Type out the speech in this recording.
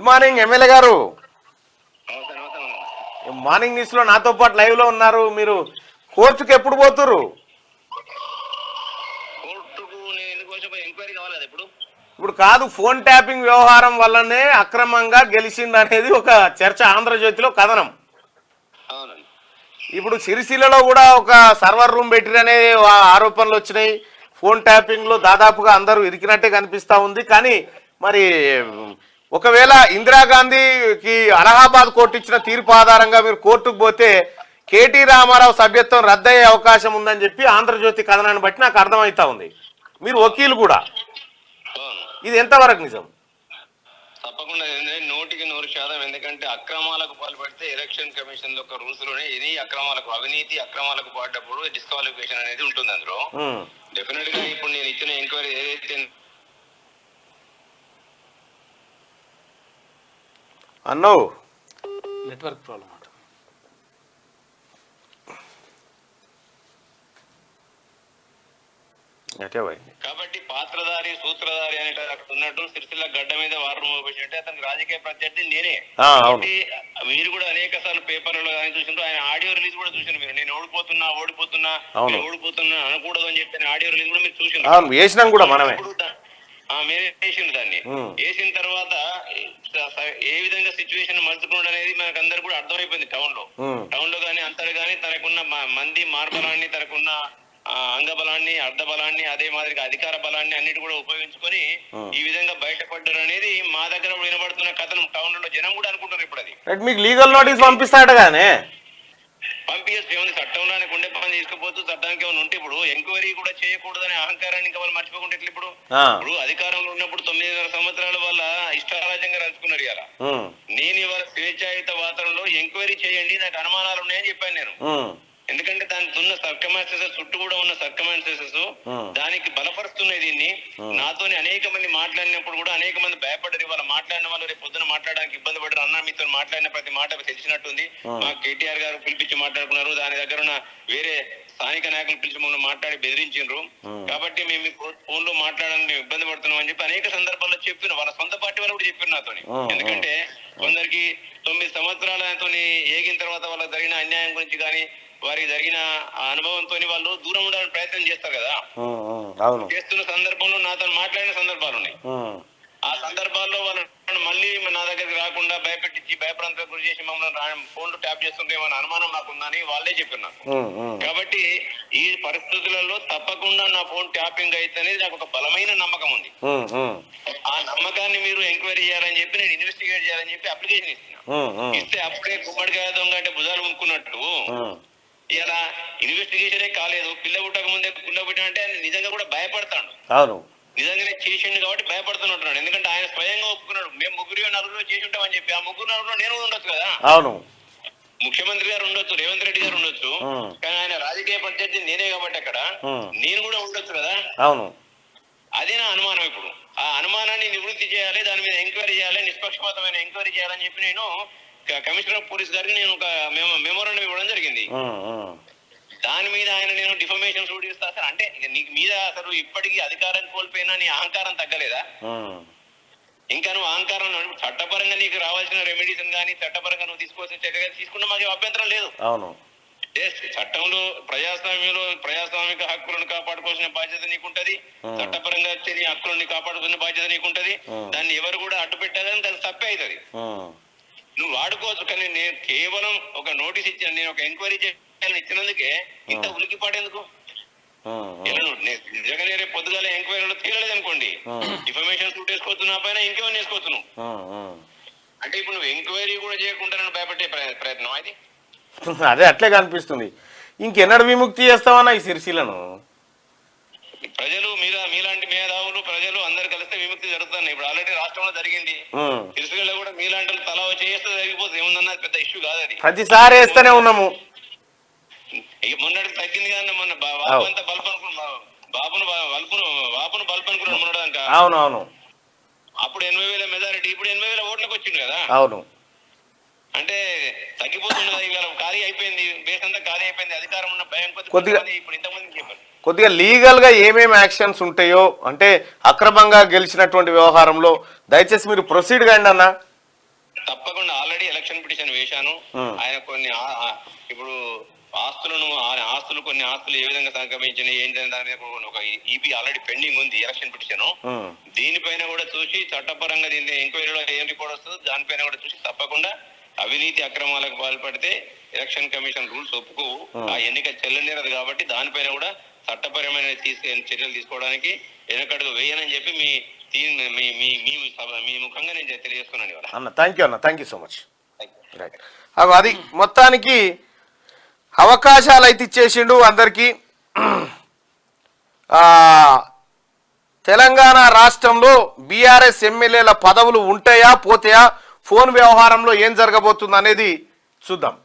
Morning MLA గారు. Morning news లో నాతో పాటు లైవ్ లో ఉన్నారు. మీరు కోర్టుకు ఎప్పుడు పోతురు? ఇప్పుడు కాదు, ఫోన్ ట్యాపింగ్ వ్యవహారం వల్లనే అక్రమంగా గెలిచింది అనేది ఒక చర్చ ఆంధ్రజ్యోతిలో కథనం. ఇప్పుడు సిరిసిల్లలో కూడా ఒక సర్వర్ రూమ్ పెట్టిరనే ఆరోపణలు వచ్చినాయి. ఫోన్ ట్యాపింగ్ లో దాదాపుగా అందరూ ఇరికినట్టే కనిపిస్తా ఉంది. కానీ మరి ఒకవేళ ఇందిరాగాంధీకి అలహాబాద్ కోర్టు ఇచ్చిన తీర్పు ఆధారంగా మీరు కోర్టుకు పోతే కేటీ రామారావు సభ్యత్వం రద్దయ్యే అవకాశం ఉందని చెప్పి ఆంధ్రజ్యోతి కథనాన్ని బట్టి నాకు అర్థమవుతా ఉంది. మీరు వకీలు కూడా, ఇది ఎంతవరకు నిజం? తప్పకుండా 100% ఎందుకంటే అక్రమాలకు పాల్పడితే ఎలక్షన్ కమిషన్ యొక్క రూల్స్ లోనే ఇది అవినీతి అక్రమాలకు పాల్పడ్డప్పుడు డిస్క్వాలిఫికేషన్ అనేది ఉంటుంది. అందులో డెఫినెట్ గా ఇప్పుడు నేను ఇచ్చిన ఎంక్వైరీ ఏదైతే అన్నో నెట్వర్క్ ప్రాబ్లం కాబట్టి పాత్రధారి సూత్రధారి అనేట అక్కడ ఉన్నట్టు సిరిసిల్ల గడ్డ మీద వారం మోపించినట్టే అతనికి రాజకీయ ప్రత్యర్థి నేనే. మీరు కూడా అనేక సార్లు పేపర్లలో కానీ చూసినారు, ఆయన ఆడియో రిలీజ్ కూడా చూసిన మీరు. నేను ఓడిపోతున్నా అనకూడదు అని చెప్పిన ఆడియో రిలీజ్ కూడా మీరు చూసినారు. మీరే వేసిండు దాన్ని. వేసిన తర్వాత ఏ విధంగా సిచ్యువేషన్ మలుచుకోవడం అనేది మనకు అందరు కూడా అర్థమైపోయింది. టౌన్ లో కానీ అంతటి కానీ తనకున్న మంది మార్బలాన్ని, తనకున్న అంగబలాన్ని, అర్ధబలాన్ని, అదే మాదిరిగా అధికార బలాన్ని అన్నిటి కూడా ఉపయోగించుకొని ఈ విధంగా బయటపడ్డారు అనేది మా దగ్గర వినబడుతున్న కథనం. టౌన్ లో జనం కూడా అనుకుంటారు. ఇప్పుడు అది మీకు లీగల్ నోటీస్ పంపిస్తాడగానే పంపించే ఉంది. చట్టంలోనే ఉండే పని తీసుకుపోతూ చట్టానికి ఏమైనా ఉంటే ఇప్పుడు ఎంక్వైరీ కూడా చేయకూడదనే అహంకారాన్ని ఇంకా వాళ్ళు మర్చిపోకుంటే ఇప్పుడు అధికారంలో ఉన్నప్పుడు 9.5 సంవత్సరాల వల్ల ఇష్టారాజ్యంగా రచుకున్నారు. ఇలా నేను ఇవాళ స్వేచ్ఛాయుత వాతావరణంలో ఎంక్వైరీ చేయండి, నాకు అనుమానాలు ఉన్నాయని చెప్పాను నేను. ఎందుకంటే దానికి ఉన్న సర్కమాన్సెసెస్, చుట్టూ కూడా ఉన్న సర్కమాన్సెసెస్ దానికి బలపరుస్తున్నాయి దీన్ని. నాతోని అనేక మంది మాట్లాడినప్పుడు కూడా అనేక మంది భయపడ్డారు. ఇవాళ మాట్లాడిన వాళ్ళు రేపు పొద్దున మాట్లాడడానికి ఇబ్బంది పడ్డారు. అన్న మీతో మాట్లాడిన ప్రతి మాట తెలిసినట్టుంది. మా కేటీఆర్ గారు పిలిపించి మాట్లాడుకున్నారు, దాని దగ్గర ఉన్న వేరే స్థానిక నాయకులు పిలిచి మమ్మల్ని మాట్లాడి బెదిరించారు. కాబట్టి మేము ఫోన్ లో మాట్లాడడానికి ఇబ్బంది పడుతున్నాం అని చెప్పి అనేక సందర్భాల్లో చెప్పిన వాళ్ళ సొంత పార్టీ వాళ్ళు కూడా చెప్పారు నాతోని. ఎందుకంటే కొందరికి 9 సంవత్సరాలతో ఏగిన తర్వాత వాళ్ళకి జరిగిన అన్యాయం గురించి కానీ వారికి జరిగిన అనుభవంతో వాళ్ళు దూరం ఉండాలని ప్రయత్నం చేస్తారు కదా. చేస్తున్న సందర్భంలో నాతో మాట్లాడిన సందర్భాలు ఉన్నాయి. ఆ సందర్భాల్లో వాళ్ళు మళ్ళీ నా దగ్గరికి రాకుండా భయపెట్టించి భయప్రాంతాలకు గురి చేసి మమ్మల్ని ఫోన్లు ట్యాప్ చేస్తుంటే ఏమైనా అనుమానం నాకుందని వాళ్ళే చెప్పినారు. కాబట్టి ఈ పరిస్థితులలో తప్పకుండా నా ఫోన్ ట్యాపింగ్ అయితే అనేది నాకు ఒక బలమైన నమ్మకం ఉంది. ఆ నమ్మకాన్ని మీరు ఎంక్వైరీ చేయాలని చెప్పి నేను ఇన్వెస్టిగేట్ చేయాలని చెప్పి అప్లికేషన్ ఇస్తే అప్పుడే గుమ్మడికాయ దొంగ అంటే భుజాలు కొనుక్కున్నట్టు ఇలా ఇన్వెస్టిగేషనే కాలేదు. పిల్ల పుట్టక ముందే పిల్ల పుట్టిన అంటే నిజంగా కూడా భయపడతాడు. నిజంగానే చేసిండు కాబట్టి భయపడుతున్నట్టున్నాడు. ఎందుకంటే ఆయన స్వయంగా ఒప్పుకున్నాడు, మేము 3-4 చేసి ఉంటామని చెప్పి. ఆ 3-4 నేను ఉండొచ్చు కదా. ముఖ్యమంత్రి గారు ఉండొచ్చు, రేవంత్ రెడ్డి గారు ఉండొచ్చు, కానీ ఆయన రాజకీయ ప్రత్యర్థి నేనే కాబట్టి అక్కడ నేను కూడా ఉండొచ్చు కదా. అదే నా అనుమానం. ఇప్పుడు ఆ అనుమానాన్ని నివృత్తి చేయాలి, దాని మీద ఎంక్వైరీ చేయాలి, నిష్పక్షపాతమైన ఎంక్వైరీ చేయాలని చెప్పి నేను కమిషనర్ ఆఫ్ పోలీస్ గారికి నేను ఒక మెమోరాండం ఇవ్వడం జరిగింది. దాని మీద ఆయన నేను డిఫమేషన్ సూట్ చేస్తా సార్ అంటే నీకు మీద అసలు ఇప్పటికీ అధికారం కోల్పోయినా నీ అహంకారం తగ్గలేదా? ఇంకా నువ్వు అహంకారం చట్టపరంగా నీకు రావాల్సిన రెమెడీస్ కానీ చట్టపరంగా నువ్వు తీసుకోవాల్సిన చర్యగా తీసుకుంటే మాకు అభ్యంతరం లేదు. చట్టంలో ప్రజాస్వామిక హక్కులను కాపాడుకోవాల్సిన బాధ్యత నీకుంటది, చట్టపరంగా వచ్చే నీ హక్కులను కాపాడుకునే బాధ్యత నీకుంటది. దాన్ని ఎవరు కూడా అడ్డు పెట్టాలని దాన్ని తప్పే అవుతుంది. నువ్వు వాడుకోవచ్చు, కానీ నేను కేవలం ఒక నోటీస్ ఇచ్చాను, నేను ఒక ఎంక్వైరీ చేయాలని ఇచ్చినందుకే ఇంత ఉలికి పడేందుకు? నిజంగానే రేపు పొద్దుగాల ఎంక్వైరీలో తీరలేదు అనుకోండి, ఇన్ఫర్మేషన్ సూట్ వేసుకోవచ్చు, నా పైన ఇంకేమన్నా వేసుకోవచ్చు. అంటే ఇప్పుడు నువ్వు ఎంక్వైరీ కూడా చేయకుండా నన్ను భయపెట్టే ప్రయత్నం అది. అదే అట్లే కనిపిస్తుంది. ఇంకెన్నడు విముక్తి చేస్తామన్నా ఈ సిరిసిల్లను? ప్రజలు మీలాంటి మేధావులు ప్రజలు అందరు కలిస్తే విముక్తి జరుగుతుంది. ఇప్పుడు ఆల్రెడీ రాష్ట్రంలో జరిగింది. సిరిసిల్లలో కూడా మీలాంటి తల చేస్తే జరిగిపోతుంది. ఏముందన్నా పెద్ద ఇష్యూ కాదు అది. ప్రతిసారి వేస్తూనే ఉన్నాము. ఇక మొన్నటికి తగ్గింది కానీ మొన్న బాబు అంతా బల్బ్ అనుకున్నాం, బాబును బల్బ్ అనుకున్నాడు మొన్నటిదాకా. అవునవును. అప్పుడు 80,000 మెజారిటీ, ఇప్పుడు 80,000 ఓట్లకు వచ్చింది కదా. అవును. అంటే తగ్గిపోతున్నది. ఇవాళ ఖాళీ అయిపోయింది, బేస్ అంతా ఖాళీ అయిపోయింది. అధికారం ఉన్న భయం కొద్దిగా ఇప్పుడు ఇంతమంది చెప్పారు. కొద్దిగా లీగల్ గా ఏమేమి యాక్షన్స్ ఉంటాయో అంటే అక్రమంగా గెలిచినటువంటి వ్యవహారంలో దయచేసి మీరు ప్రొసీడ్ కాండి అన్న. తప్పకుండా ఆల్రెడీ ఎలక్షన్ పిటిషన్ వేశాను. ఆయన కొన్ని ఇప్పుడు ఆస్తులు కొన్ని ఆస్తులు ఏ విధంగా సంక్రమించినాయి ఏంటంటే దాని మీద ఒక ఈపీ ఆల్రెడీ పెండింగ్ ఉంది ఎలక్షన్ పిటిషన్. దీనిపైన కూడా చూసి చట్టపరంగా దీని ఎంక్వైరీలో ఏం రిపోర్ట్ వస్తుందో దానిపైన కూడా చూసి తప్పకుండా అవినీతి అక్రమాలకు పాల్పడితే ఎలక్షన్ కమిషన్ రూల్స్ ఒప్పుకోవు, ఆ ఎన్నిక చెల్లనేరదు. కాబట్టి దానిపైన కూడా చట్టపరమైన చర్యలు తీసుకోవడానికి వెనకడుగు వేయనని చెప్పి మీ ముఖంగా నేను తెలియజేస్తున్నాను ఇవాళ. అన్న థ్యాంక్ యూ అన్న, thank you so much. Right, అది మొత్తానికి అవకాశాలు అయితే ఇచ్చేసిండు అందరికీ. తెలంగాణ రాష్ట్రంలో బీఆర్ఎస్ ఎమ్మెల్యేల పదవులు ఉంటాయా పోతాయా, ఫోన్ వ్యవహారంలో ఏం జరగబోతుంది అనేది చూద్దాం.